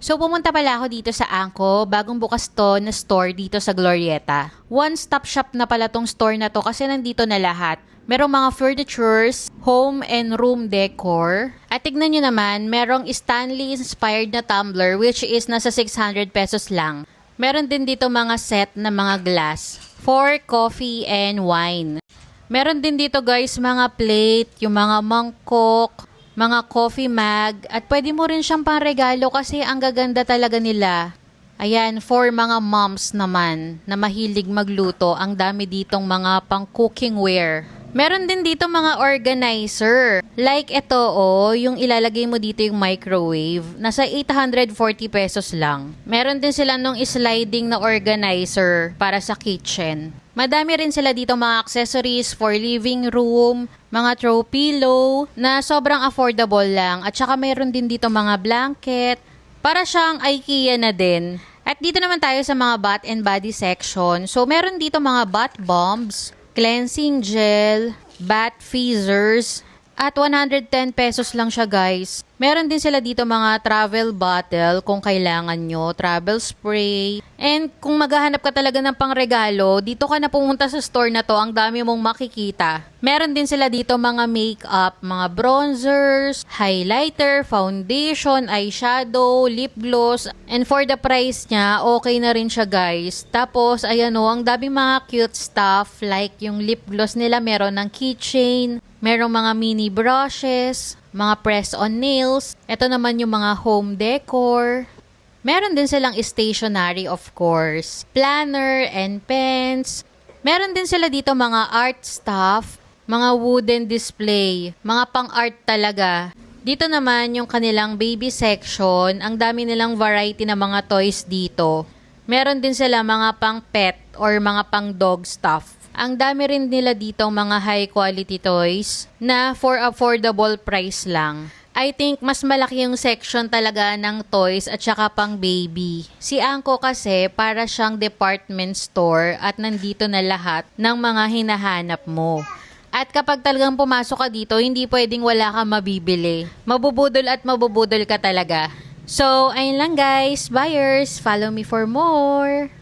So pumunta pala ako dito sa Angko, bagong bukas to na store dito sa Glorieta. One-stop shop na pala tong store na to kasi nandito na lahat. Merong mga furnitures, home and room decor. At tignan nyo naman, merong Stanley inspired na tumbler which is nasa 600 pesos lang. Meron din dito mga set na mga glass for coffee and wine. Meron din dito guys mga plate, yung mga mangkok, mga coffee mug, at pwede mo rin siyang pangregalo kasi ang gaganda talaga nila. Ayan, for mga moms naman na mahilig magluto, ang dami ditong mga pang cooking ware. Meron din dito mga organizer. Like ito yung ilalagay mo dito yung microwave. Nasa 840 pesos lang. Meron din sila nung sliding na organizer para sa kitchen. Madami rin sila dito mga accessories for living room, mga throw pillow na sobrang affordable lang. At saka meron din dito mga blanket. Para siyang IKEA na din. At dito naman tayo sa mga bath and body section. So meron dito mga bath bombs, cleansing gel, bath fizzers, at 110 pesos lang siya guys. Meron din sila dito mga travel bottle kung kailangan nyo, travel spray. And kung maghahanap ka talaga ng pangregalo, dito ka na pumunta sa store na to, ang dami mong makikita. Meron din sila dito mga makeup, mga bronzers, highlighter, foundation, eyeshadow, lip gloss. And for the price niya, okay na rin siya guys. Tapos ayan ang daming mga cute stuff like yung lip gloss nila, meron ng keychain. Merong mga mini brushes, mga press-on nails. Ito naman yung mga home decor. Meron din silang stationery of course. Planner and pens. Meron din sila dito mga art stuff, mga wooden display, mga pang-art talaga. Dito naman yung kanilang baby section. Ang dami nilang variety na mga toys dito. Meron din sila mga pang-pet or mga pang-dog stuff. Ang dami rin nila ditong mga high quality toys na for affordable price lang. I think mas malaki yung section talaga ng toys at saka pang baby. Si Angko kasi para siyang department store at nandito na lahat ng mga hinahanap mo. At kapag talagang pumasok ka dito, hindi pwedeng wala kang mabibili. Mabubudol at mabubudol ka talaga. So, ayun lang guys, buyers, follow me for more.